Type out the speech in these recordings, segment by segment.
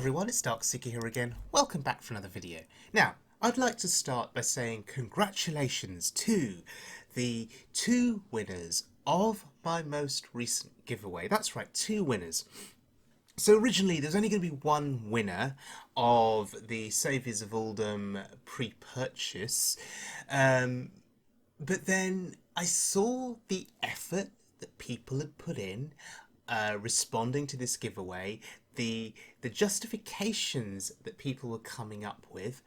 everyone, it's Darkseeker here again. Welcome back for another video. Now, I'd like to start by saying congratulations to the 2 winners of my most recent giveaway. That's right, 2 winners. So originally there's only going to be 1 winner of the Saviors of Uldum pre-purchase, but then I saw the effort that people had put in responding to this giveaway, the justifications that people were coming up with,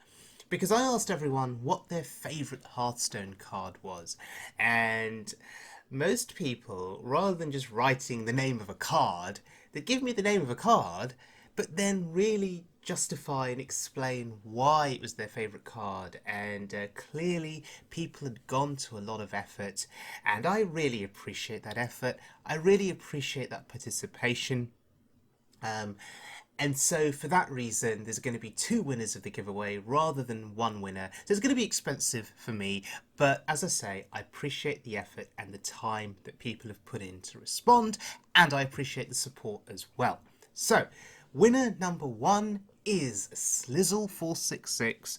because I asked everyone what their favourite Hearthstone card was, and most people, rather than just writing the name of a card, they give me the name of a card, but then really justify and explain why it was their favourite card, and clearly people had gone to a lot of effort, and I really appreciate that effort. I really appreciate that participation. And so for that reason, there's going to be 2 winners of the giveaway rather than 1 winner. So it's going to be expensive for me, but as I say, I appreciate the effort and the time that people have put in to respond, and I appreciate the support as well. So, winner number 1 is Slizzle466,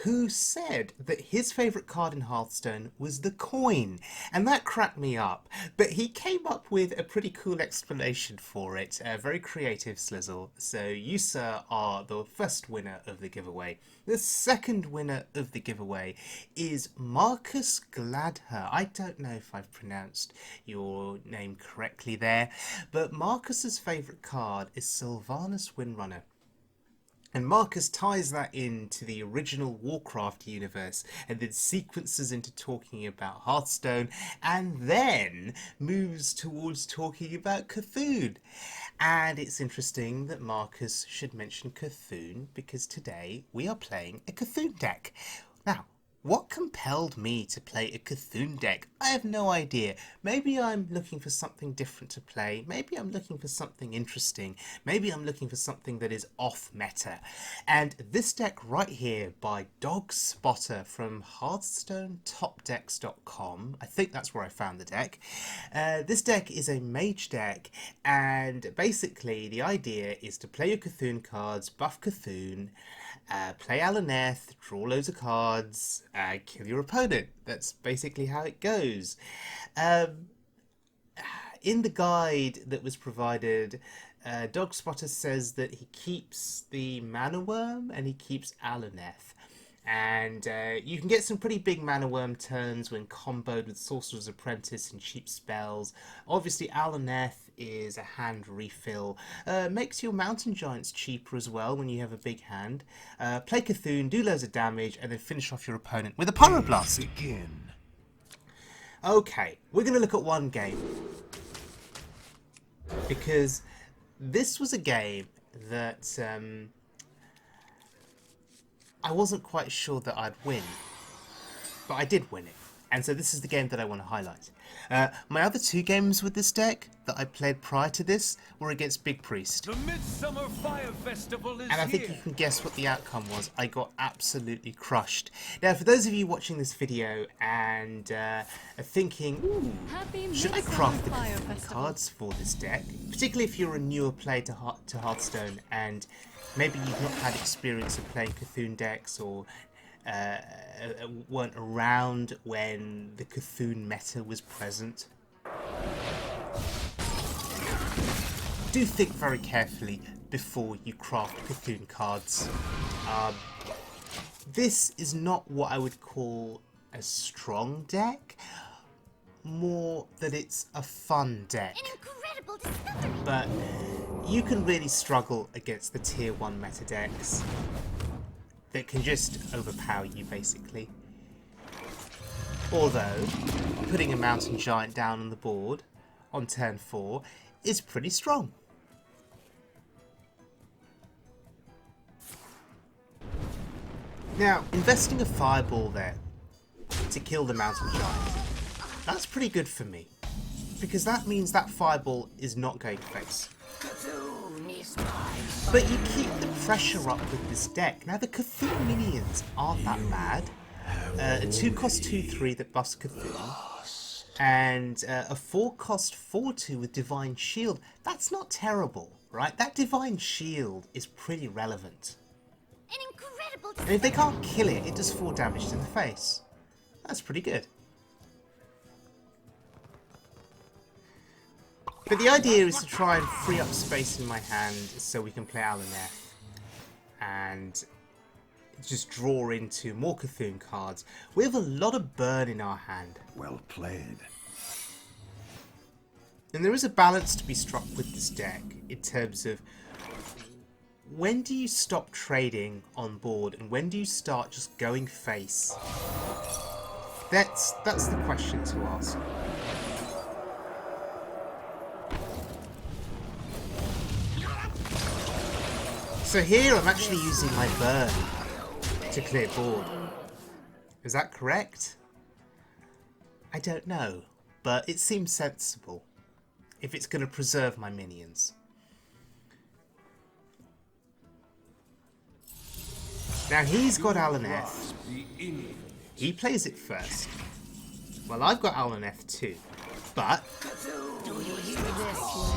who said that his favourite card in Hearthstone was the coin, and that cracked me up, but he came up with a pretty cool explanation for it. Very creative, Slizzle. So you, sir, are the first winner of the giveaway. The second winner of the giveaway is Marcus Gladh. I don't know if I've pronounced your name correctly there, but Marcus's favourite card is Sylvanas Windrunner. And Marcus ties that into the original Warcraft universe and then sequences into talking about Hearthstone and then moves towards talking about C'Thun. And it's interesting that Marcus should mention C'Thun because today we are playing a C'Thun deck. Now, what compelled me to play a C'Thun deck? I have no idea. Maybe I'm looking for something different to play. Maybe I'm looking for something interesting. Maybe I'm looking for something that is off meta. And this deck right here by DogSpotter from HearthstoneTopDecks.com, I think that's where I found the deck. This deck is a mage deck, and basically the idea is to play your C'Thun cards, buff C'Thun, play Alaneth, draw loads of cards, kill your opponent. That's basically how it goes. In the guide that was provided, DogSpotter says that he keeps the Mana Wyrm and he keeps Alaneth. And you can get some pretty big Mana Wyrm turns when comboed with Sorcerer's Apprentice and cheap spells. Obviously, Alaneth is a hand refill. Makes your Mountain Giants cheaper as well when you have a big hand. Play C'Thun, do loads of damage, and then finish off your opponent with a Pyroblast. Begin. Okay, we're going to look at one game. Because this was a game that I wasn't quite sure that I'd win, but I did win it, and so this is the game that I want to highlight. My other 2 games with this deck that I played prior to this were against Big Priest. The Midsummer Fire Festival is And I think you can guess what the outcome was. I got absolutely crushed. Now, for those of you watching this video and are thinking, ooh, should I craft the cards for this deck? Particularly if you're a newer player to Hearthstone and maybe you've not had experience of playing C'Thun decks or weren't around when the C'Thun meta was present. Do think very carefully before you craft C'Thun cards. This is not what I would call a strong deck, more that it's a fun deck. An incredible discovery. But you can really struggle against the tier 1 meta decks that can just overpower you, basically. Although, putting a Mountain Giant down on the board on turn 4 is pretty strong. Now, investing a Fireball there to kill the Mountain Giant, that's pretty good for me, because that means that Fireball is not going to face. But you keep the pressure up with this deck. Now, the C'Thun minions aren't that bad. A 2-cost 2/3 that buffs C'Thun, and a 4-cost 4/2 with Divine Shield. That's not terrible. right? That Divine Shield is pretty relevant. An incredible And if they can't kill it, it does 4 damage to the face. That's pretty good. But the idea is to try and free up space in my hand so we can play Alaneth and just draw into more C'Thun cards. We have a lot of burn in our hand. Well played. And there is a balance to be struck with this deck in terms of when do you stop trading on board and when do you start just going face? That's the question to ask. So here I'm actually using my burn to clear board. Is that correct? I don't know, but it seems sensible if it's going to preserve my minions. Now he's got Alaneth. He plays it first. Well, I've got Alaneth too, but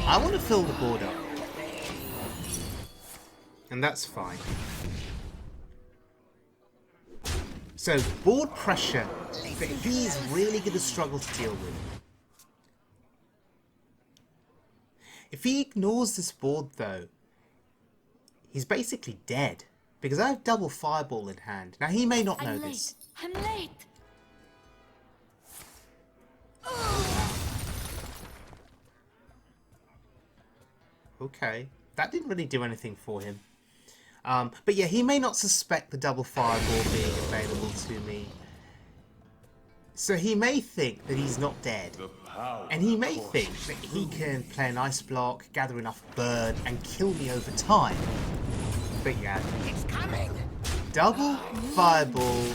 I want to fill the board up. And that's fine. So, board pressure that he's really going to struggle to deal with. If he ignores this board though, he's basically dead. Because I have double Fireball in hand. Now he may not know this. I'm late. Okay. That didn't really do anything for him. But yeah, he may not suspect the double Fireball being available to me. So he may think that he's not dead. And he may think that he can play an Ice Block, gather enough burn, and kill me over time. But yeah, It's coming. double Fireball,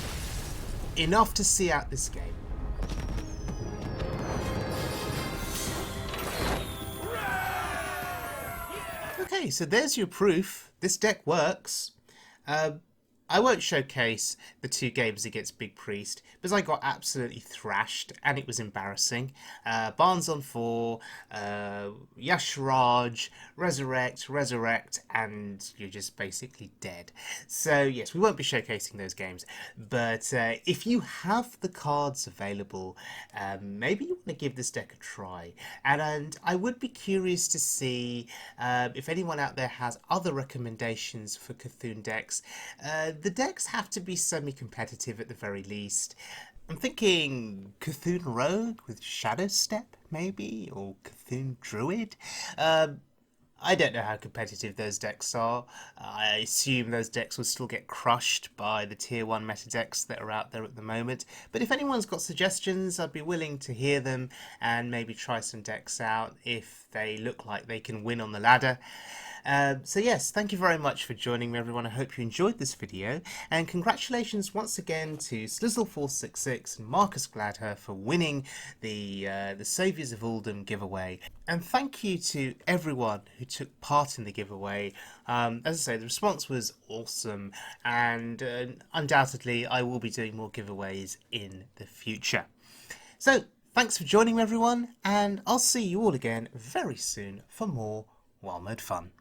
enough to see out this game. Okay, so there's your proof. This deck works. I won't showcase the 2 games against Big Priest because I got absolutely thrashed and it was embarrassing. Barnes on 4, Yashraj, Resurrect, and you're just basically dead. So yes, we won't be showcasing those games. But if you have the cards available, maybe you want to give this deck a try. And I would be curious to see if anyone out there has other recommendations for C'Thun decks. The decks have to be semi-competitive at the very least. I'm thinking C'Thun Rogue with Shadow Step, maybe? Or C'Thun Druid? I don't know how competitive those decks are. I assume those decks will still get crushed by the tier 1 meta decks that are out there at the moment. But if anyone's got suggestions, I'd be willing to hear them and maybe try some decks out if they look like they can win on the ladder. So yes, thank you very much for joining me, everyone. I hope you enjoyed this video, and congratulations once again to Slizzle466 and Marcus Gladh for winning the Saviors of Uldum giveaway. And thank you to everyone who took part in the giveaway. As I say, the response was awesome, and undoubtedly I will be doing more giveaways in the future. So thanks for joining me, everyone, and I'll see you all again very soon for more Wild Mode fun.